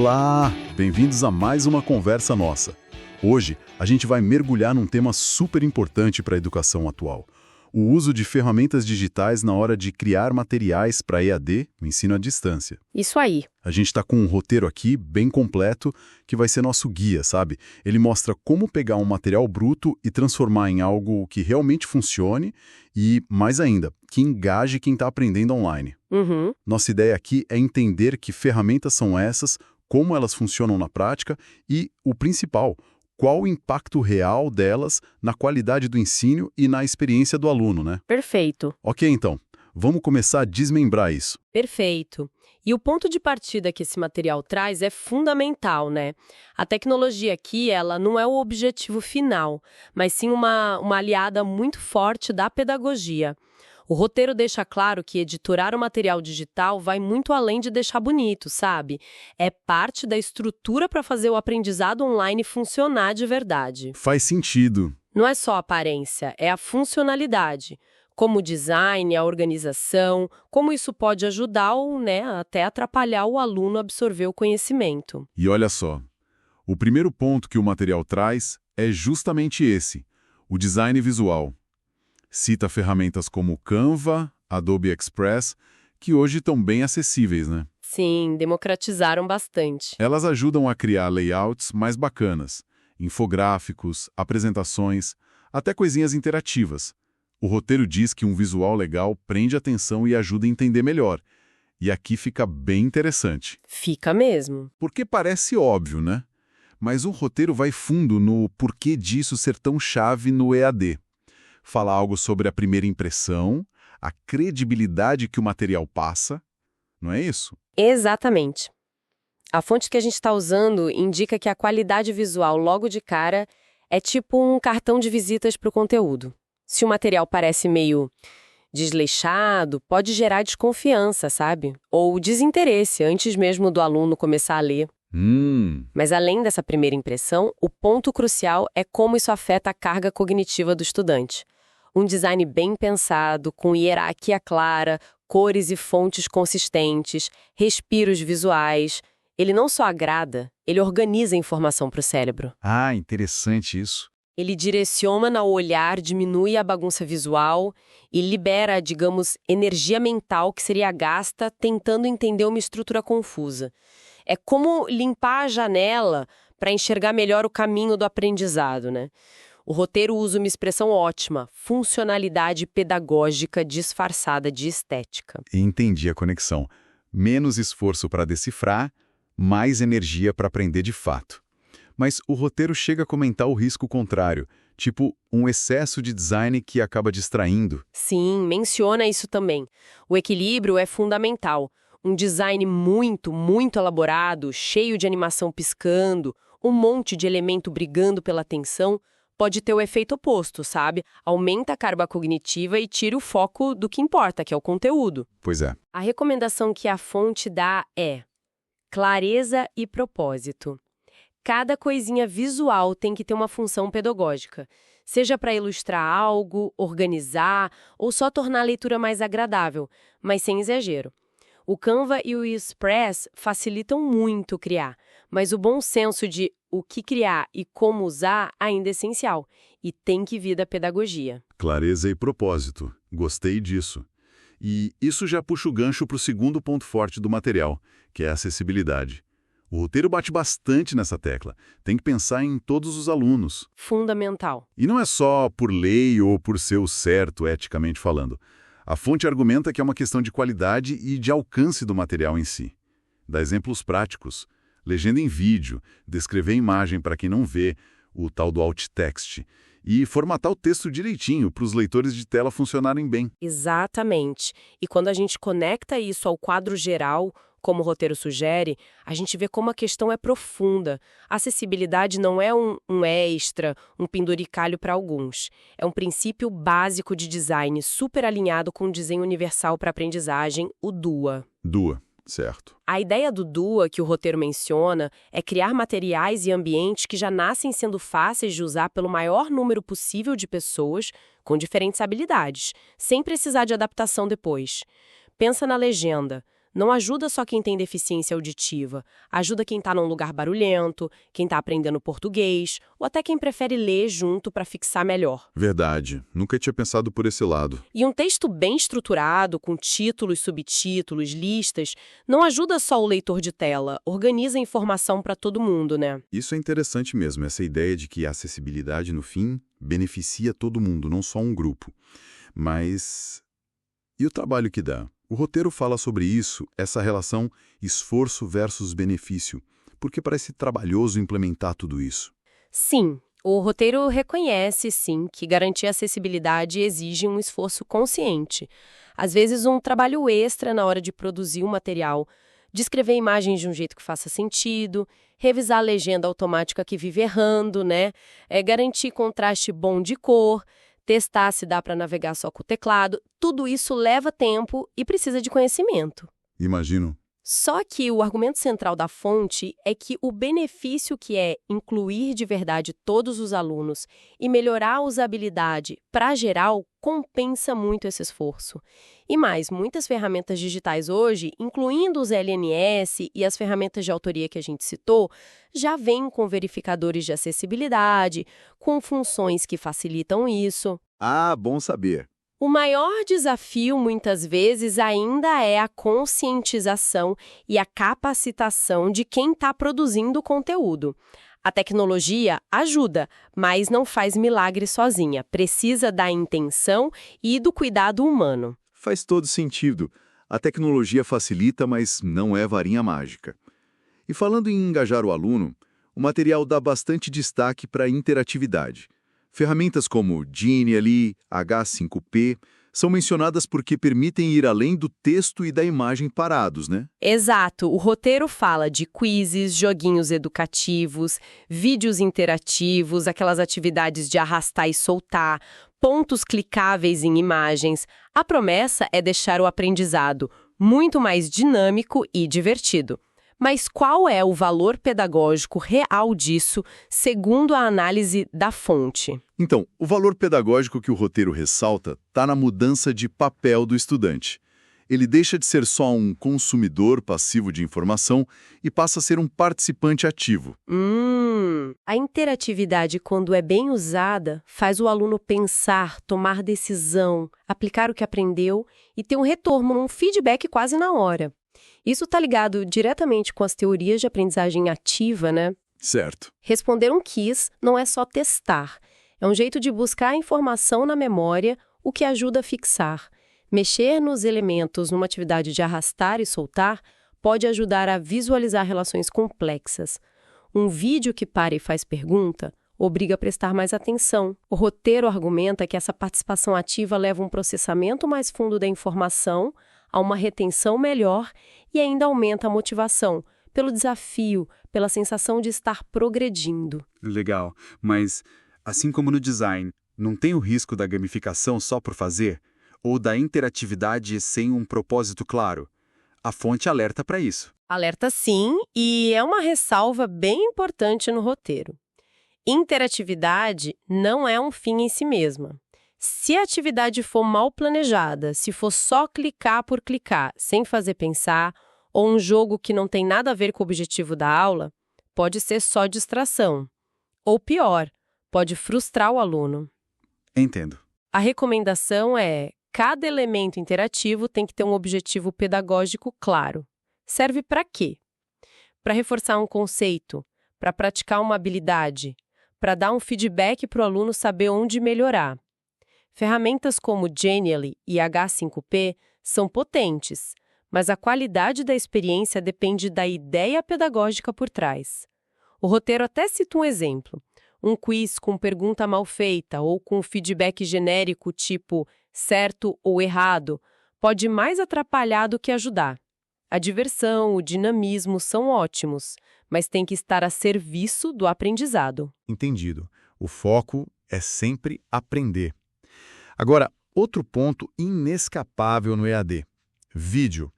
Olá! Bem-vindos a mais uma conversa nossa. Hoje, a gente vai mergulhar num tema super importante para a educação atual: o uso de ferramentas digitais na hora de criar materiais para EAD, o ensino à distância. Isso aí. A gente está com um roteiro aqui bem completo que vai ser nosso guia, sabe? Ele mostra como pegar um material bruto e transformar em algo que realmente funcione e, mais ainda, que engaje quem está aprendendo online. Uhum. Nossa ideia aqui é entender que ferramentas são essas, como elas funcionam na prática e, o principal, qual o impacto real delas na qualidade do ensino e na experiência do aluno, né? Perfeito. Ok, então, vamos começar a desmembrar isso. Perfeito. E o ponto de partida que esse material traz é fundamental, né? A tecnologia aqui, ela não é o objetivo final, mas sim uma aliada muito forte da pedagogia. O roteiro deixa claro que editorar o material digital vai muito além de deixar bonito, sabe? É parte da estrutura para fazer o aprendizado online funcionar de verdade. Faz sentido. Não é só a aparência, é a funcionalidade. Como o design, a organização, como isso pode ajudar ou, até atrapalhar o aluno a absorver o conhecimento. E olha só, o primeiro ponto que o material traz é justamente esse: o design visual. Cita ferramentas como Canva, Adobe Express, que hoje estão bem acessíveis, né? Sim, democratizaram bastante. Elas ajudam a criar layouts mais bacanas, infográficos, apresentações, até coisinhas interativas. O roteiro diz que um visual legal prende atenção e ajuda a entender melhor. E aqui fica bem interessante. Fica mesmo. Porque parece óbvio, né? Mas o roteiro vai fundo no porquê disso ser tão chave no EAD. Fala algo sobre a primeira impressão, a credibilidade que o material passa, não é isso? Exatamente. A fonte que a gente está usando indica que a qualidade visual logo de cara é tipo um cartão de visitas para o conteúdo. Se o material parece meio desleixado, pode gerar desconfiança, sabe? Ou desinteresse antes mesmo do aluno começar a ler. Mas além dessa primeira impressão, o ponto crucial é como isso afeta a carga cognitiva do estudante. Um design bem pensado, com hierarquia clara, cores e fontes consistentes, respiros visuais. Ele não só agrada, ele organiza a informação para o cérebro. Ah, interessante isso. Ele direciona o olhar, diminui a bagunça visual e libera, digamos, energia mental que seria gasta tentando entender uma estrutura confusa. É como limpar a janela para enxergar melhor o caminho do aprendizado, né? O roteiro usa uma expressão ótima: funcionalidade pedagógica disfarçada de estética. Entendi a conexão. Menos esforço para decifrar, mais energia para aprender de fato. Mas o roteiro chega a comentar o risco contrário, tipo um excesso de design que acaba distraindo. Sim, menciona isso também. O equilíbrio é fundamental. Um design muito, muito elaborado, cheio de animação piscando, um monte de elemento brigando pela atenção, pode ter o efeito oposto, sabe? Aumenta a carga cognitiva e tira o foco do que importa, que é o conteúdo. Pois é. A recomendação que a fonte dá é clareza e propósito. Cada coisinha visual tem que ter uma função pedagógica, seja para ilustrar algo, organizar ou só tornar a leitura mais agradável, mas sem exagero. O Canva e o Express facilitam muito criar, mas o bom senso de o que criar e como usar ainda é essencial, e tem que vir da pedagogia. Clareza e propósito. Gostei disso. E isso já puxa o gancho para o segundo ponto forte do material, que é a acessibilidade. O roteiro bate bastante nessa tecla. Tem que pensar em todos os alunos. Fundamental. E não é só por lei ou por ser o certo, eticamente falando. A fonte argumenta que é uma questão de qualidade e de alcance do material em si. Dá exemplos práticos: legenda em vídeo, descrever a imagem para quem não vê, o tal do alt text, e formatar o texto direitinho para os leitores de tela funcionarem bem. Exatamente. E quando a gente conecta isso ao quadro geral, como o roteiro sugere, a gente vê como a questão é profunda. A acessibilidade não é um extra, um penduricalho para alguns. É um princípio básico de design, super alinhado com o desenho universal para aprendizagem, o DUA. DUA, certo. A ideia do DUA que o roteiro menciona é criar materiais e ambientes que já nascem sendo fáceis de usar pelo maior número possível de pessoas com diferentes habilidades, sem precisar de adaptação depois. Pensa na legenda. Não ajuda só quem tem deficiência auditiva, ajuda quem está num lugar barulhento, quem está aprendendo português, ou até quem prefere ler junto para fixar melhor. Verdade. Nunca tinha pensado por esse lado. E um texto bem estruturado, com títulos, subtítulos, listas, não ajuda só o leitor de tela, organiza a informação para todo mundo, né? Isso é interessante mesmo, essa ideia de que a acessibilidade, no fim, beneficia todo mundo, não só um grupo. Mas e o trabalho que dá? O roteiro fala sobre isso, essa relação esforço versus benefício, porque parece trabalhoso implementar tudo isso. Sim, o roteiro reconhece, sim, que garantir a acessibilidade exige um esforço consciente. Às vezes, um trabalho extra na hora de produzir o material, descrever imagens de um jeito que faça sentido, revisar a legenda automática que vive errando, né? Garantir contraste bom de cor, testar se dá para navegar só com o teclado. Tudo isso leva tempo e precisa de conhecimento. Imagino. Só que o argumento central da fonte é que o benefício que é incluir de verdade todos os alunos e melhorar a usabilidade para geral compensa muito esse esforço. E mais, muitas ferramentas digitais hoje, incluindo os LNS e as ferramentas de autoria que a gente citou, já vêm com verificadores de acessibilidade, com funções que facilitam isso. Ah, bom saber. O maior desafio, muitas vezes, ainda é a conscientização e a capacitação de quem está produzindo o conteúdo. A tecnologia ajuda, mas não faz milagre sozinha. Precisa da intenção e do cuidado humano. Faz todo sentido. A tecnologia facilita, mas não é varinha mágica. E falando em engajar o aluno, o material dá bastante destaque para a interatividade. Ferramentas como Genially, H5P são mencionadas porque permitem ir além do texto e da imagem parados, né? Exato. O roteiro fala de quizzes, joguinhos educativos, vídeos interativos, aquelas atividades de arrastar e soltar, pontos clicáveis em imagens. A promessa é deixar o aprendizado muito mais dinâmico e divertido. Mas qual é o valor pedagógico real disso, segundo a análise da fonte? Então, o valor pedagógico que o roteiro ressalta está na mudança de papel do estudante. Ele deixa de ser só um consumidor passivo de informação e passa a ser um participante ativo. A interatividade, quando é bem usada, faz o aluno pensar, tomar decisão, aplicar o que aprendeu e ter um retorno, um feedback quase na hora. Isso está ligado diretamente com as teorias de aprendizagem ativa, né? Certo. Responder um quiz não é só testar. É um jeito de buscar informação na memória, o que ajuda a fixar. Mexer nos elementos numa atividade de arrastar e soltar pode ajudar a visualizar relações complexas. Um vídeo que para e faz pergunta obriga a prestar mais atenção. O roteiro argumenta que essa participação ativa leva a um processamento mais fundo da informação, a uma retenção melhor e ainda aumenta a motivação, pelo desafio, pela sensação de estar progredindo. Legal, mas assim como no design, não tem o risco da gamificação só por fazer? Ou da interatividade sem um propósito claro? A fonte alerta para isso. Alerta sim, e é uma ressalva bem importante no roteiro. Interatividade não é um fim em si mesma. Se a atividade for mal planejada, se for só clicar por clicar, sem fazer pensar, ou um jogo que não tem nada a ver com o objetivo da aula, pode ser só distração. Ou pior, pode frustrar o aluno. Entendo. A recomendação é: cada elemento interativo tem que ter um objetivo pedagógico claro. Serve para quê? Para reforçar um conceito, para praticar uma habilidade, para dar um feedback para o aluno saber onde melhorar. Ferramentas como Genially e H5P são potentes, mas a qualidade da experiência depende da ideia pedagógica por trás. O roteiro até cita um exemplo. Um quiz com pergunta mal feita ou com feedback genérico tipo certo ou errado pode mais atrapalhar do que ajudar. A diversão, o dinamismo são ótimos, mas tem que estar a serviço do aprendizado. Entendido. O foco é sempre aprender. Agora, outro ponto inescapável no EAD: vídeo.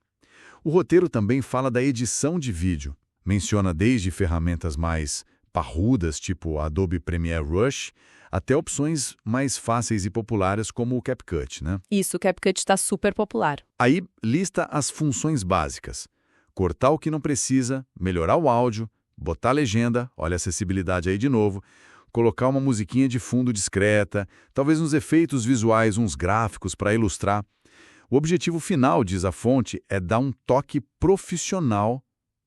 O roteiro também fala da edição de vídeo. Menciona desde ferramentas mais parrudas, tipo Adobe Premiere Rush, até opções mais fáceis e populares como o CapCut, né? Isso, o CapCut está super popular. Aí, lista as funções básicas. Cortar o que não precisa, melhorar o áudio, botar legenda, olha a acessibilidade aí de novo, colocar uma musiquinha de fundo discreta, talvez uns efeitos visuais, uns gráficos para ilustrar. O objetivo final, diz a fonte, é dar um toque profissional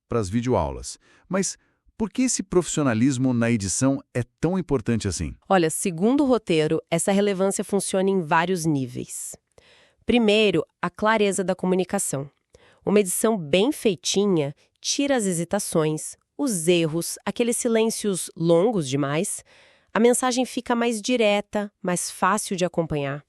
para as videoaulas. Mas por que esse profissionalismo na edição é tão importante assim? Olha, segundo o roteiro, essa relevância funciona em vários níveis. Primeiro, a clareza da comunicação. Uma edição bem feitinha tira as hesitações, os erros, aqueles silêncios longos demais. A mensagem fica mais direta, mais fácil de acompanhar.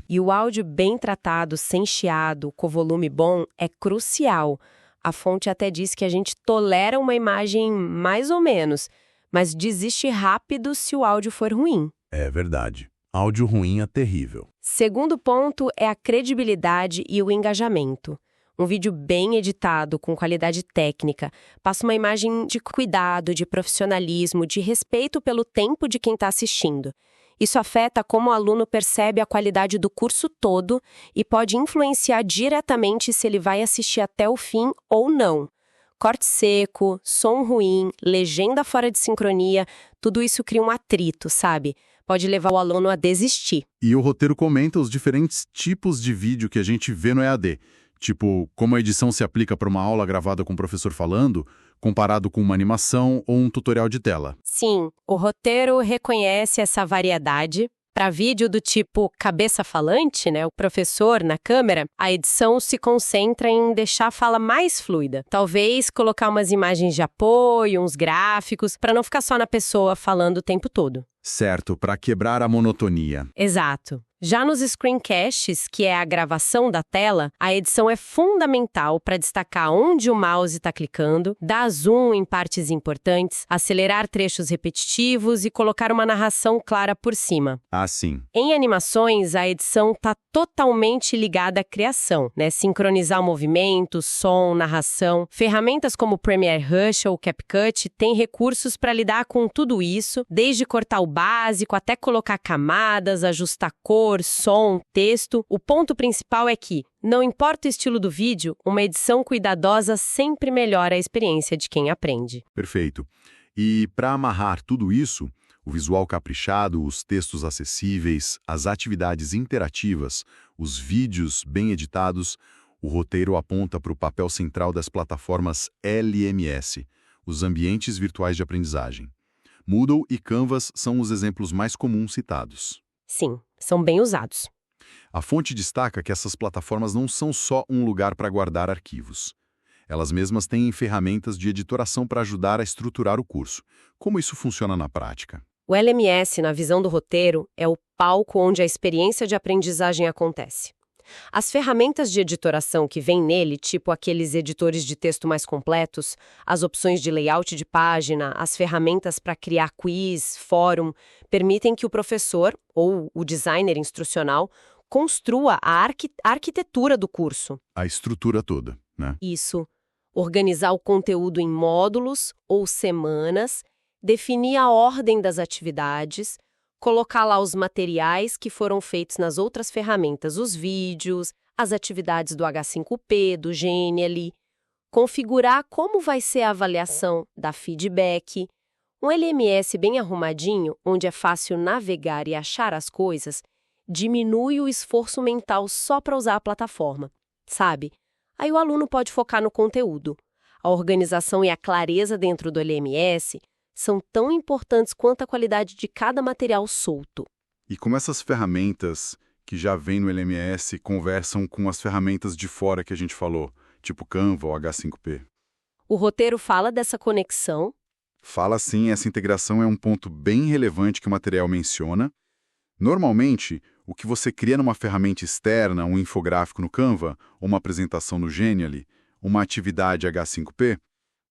E o áudio bem tratado, sem chiado, com volume bom, é crucial. A fonte até diz que a gente tolera uma imagem mais ou menos, mas desiste rápido se o áudio for ruim. É verdade. Áudio ruim é terrível. Segundo ponto é a credibilidade e o engajamento. Um vídeo bem editado, com qualidade técnica, passa uma imagem de cuidado, de profissionalismo, de respeito pelo tempo de quem está assistindo. Isso afeta como o aluno percebe a qualidade do curso todo e pode influenciar diretamente se ele vai assistir até o fim ou não. Corte seco, som ruim, legenda fora de sincronia, tudo isso cria um atrito, sabe? Pode levar o aluno a desistir. E o roteiro comenta os diferentes tipos de vídeo que a gente vê no EAD. Tipo, como a edição se aplica para uma aula gravada com o professor falando, comparado com uma animação ou um tutorial de tela. Sim, o roteiro reconhece essa variedade. Para vídeo do tipo cabeça falante, né, o professor na câmera, a edição se concentra em deixar a fala mais fluida. Talvez colocar umas imagens de apoio, uns gráficos, para não ficar só na pessoa falando o tempo todo. Certo, para quebrar a monotonia. Exato. Já nos screencasts, que é a gravação da tela, a edição é fundamental para destacar onde o mouse está clicando, dar zoom em partes importantes, acelerar trechos repetitivos e colocar uma narração clara por cima. Ah, sim. Em animações, a edição está totalmente ligada à criação, né? Sincronizar o movimento, som, narração. Ferramentas como Premiere Rush ou CapCut têm recursos para lidar com tudo isso, desde cortar o básico até colocar camadas, ajustar cor, som, texto. O ponto principal é que, não importa o estilo do vídeo, uma edição cuidadosa sempre melhora a experiência de quem aprende. Perfeito. E para amarrar tudo isso, o visual caprichado, os textos acessíveis, as atividades interativas, os vídeos bem editados, o roteiro aponta para o papel central das plataformas LMS, os ambientes virtuais de aprendizagem. Moodle e Canvas são os exemplos mais comuns citados. Sim, são bem usados. A fonte destaca que essas plataformas não são só um lugar para guardar arquivos. Elas mesmas têm ferramentas de editoração para ajudar a estruturar o curso. Como isso funciona na prática? O LMS, na visão do roteiro, é o palco onde a experiência de aprendizagem acontece. As ferramentas de editoração que vêm nele, tipo aqueles editores de texto mais completos, as opções de layout de página, as ferramentas para criar quiz, fórum, permitem que o professor, ou o designer instrucional, construa a arquitetura do curso. A estrutura toda, né? Isso. Organizar o conteúdo em módulos ou semanas, definir a ordem das atividades, colocar lá os materiais que foram feitos nas outras ferramentas, os vídeos, as atividades do H5P, do Genially, configurar como vai ser a avaliação, dar feedback. Um LMS bem arrumadinho, onde é fácil navegar e achar as coisas, diminui o esforço mental só para usar a plataforma, sabe? Aí o aluno pode focar no conteúdo. A organização e a clareza dentro do LMS são tão importantes quanto a qualidade de cada material solto. E como essas ferramentas que já vêm no LMS conversam com as ferramentas de fora que a gente falou, tipo Canva ou H5P? O roteiro fala dessa conexão. Fala sim, essa integração é um ponto bem relevante que o material menciona. Normalmente, o que você cria numa ferramenta externa, um infográfico no Canva, uma apresentação no Genially, uma atividade H5P,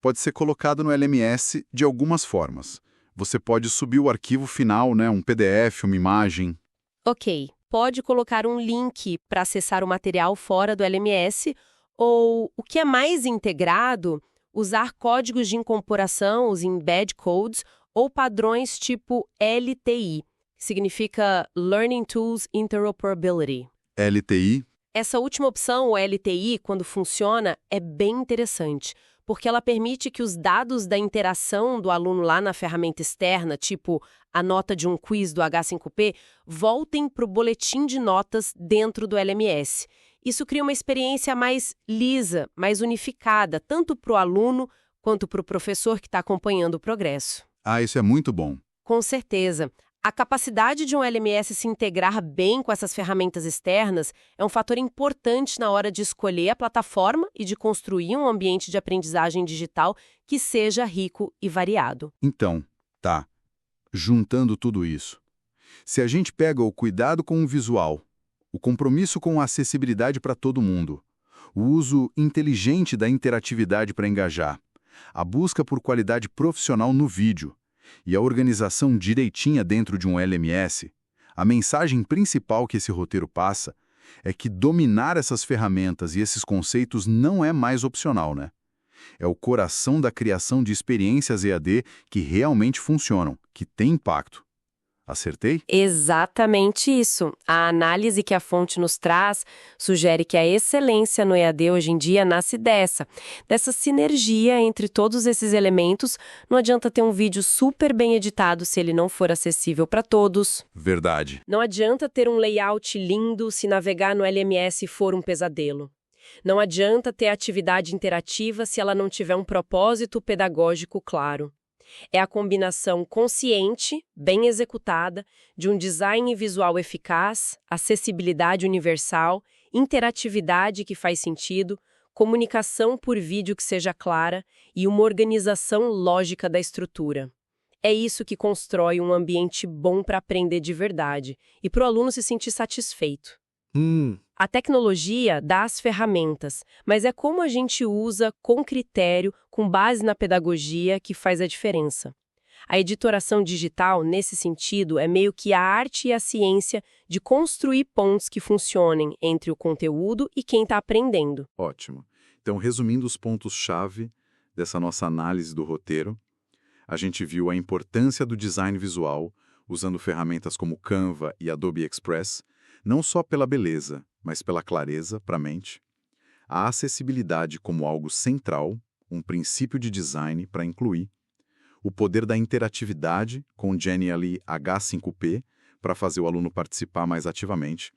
pode ser colocado no LMS de algumas formas. Você pode subir o arquivo final, né, um PDF, uma imagem. Ok, pode colocar um link para acessar o material fora do LMS, ou, o que é mais integrado, usar códigos de incorporação, os embed codes, ou padrões tipo LTI, que significa Learning Tools Interoperability. LTI? Essa última opção, o LTI, quando funciona, é bem interessante, porque ela permite que os dados da interação do aluno lá na ferramenta externa, tipo a nota de um quiz do H5P, voltem para o boletim de notas dentro do LMS. Isso cria uma experiência mais lisa, mais unificada, tanto para o aluno quanto para o professor que está acompanhando o progresso. Ah, isso é muito bom. Com certeza. A capacidade de um LMS se integrar bem com essas ferramentas externas é um fator importante na hora de escolher a plataforma e de construir um ambiente de aprendizagem digital que seja rico e variado. Então, tá. Juntando tudo isso. Se a gente pega o cuidado com o visual, o compromisso com a acessibilidade para todo mundo, o uso inteligente da interatividade para engajar, a busca por qualidade profissional no vídeo e a organização direitinha dentro de um LMS, a mensagem principal que esse roteiro passa é que dominar essas ferramentas e esses conceitos não é mais opcional, né? É o coração da criação de experiências EAD que realmente funcionam, que têm impacto. Acertei? Exatamente isso. A análise que a fonte nos traz sugere que a excelência no EAD hoje em dia nasce dessa sinergia entre todos esses elementos. Não adianta ter um vídeo super bem editado se ele não for acessível para todos. Verdade. Não adianta ter um layout lindo se navegar no LMS for um pesadelo. Não adianta ter atividade interativa se ela não tiver um propósito pedagógico claro. É a combinação consciente, bem executada, de um design visual eficaz, acessibilidade universal, interatividade que faz sentido, comunicação por vídeo que seja clara e uma organização lógica da estrutura. É isso que constrói um ambiente bom para aprender de verdade e para o aluno se sentir satisfeito. A tecnologia dá as ferramentas, mas é como a gente usa com critério, com base na pedagogia, que faz a diferença. A editoração digital, nesse sentido, é meio que a arte e a ciência de construir pontes que funcionem entre o conteúdo e quem está aprendendo. Ótimo. Então, resumindo os pontos-chave dessa nossa análise do roteiro, a gente viu a importância do design visual, usando ferramentas como Canva e Adobe Express, não só pela beleza, mas pela clareza para a mente, a acessibilidade como algo central, um princípio de design para incluir, o poder da interatividade com Genially H5P para fazer o aluno participar mais ativamente,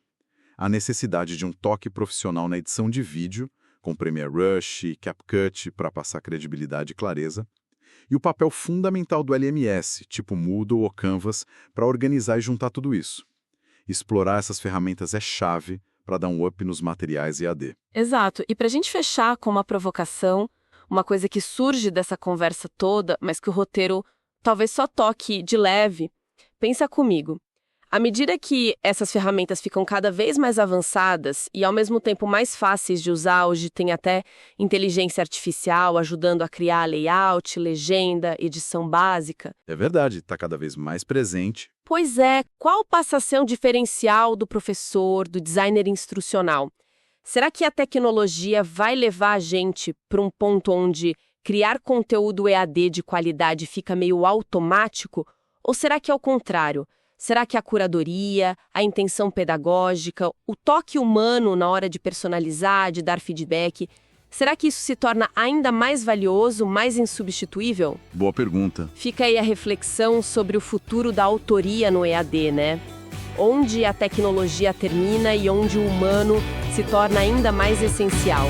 a necessidade de um toque profissional na edição de vídeo, com Premiere Rush e CapCut para passar credibilidade e clareza, e o papel fundamental do LMS, tipo Moodle ou Canvas, para organizar e juntar tudo isso. Explorar essas ferramentas é chave para dar um up nos materiais EAD. Exato. E para a gente fechar com uma provocação, uma coisa que surge dessa conversa toda, mas que o roteiro talvez só toque de leve, pensa comigo. À medida que essas ferramentas ficam cada vez mais avançadas e ao mesmo tempo mais fáceis de usar, hoje tem até inteligência artificial ajudando a criar layout, legenda, edição básica. É verdade, está cada vez mais presente. Pois é, qual passa a ser o diferencial do professor, do designer instrucional? Será que a tecnologia vai levar a gente para um ponto onde criar conteúdo EAD de qualidade fica meio automático? Ou será que é o contrário? Será que a curadoria, a intenção pedagógica, o toque humano na hora de personalizar, de dar feedback, será que isso se torna ainda mais valioso, mais insubstituível? Boa pergunta. Fica aí a reflexão sobre o futuro da autoria no EAD, né? Onde a tecnologia termina e onde o humano se torna ainda mais essencial.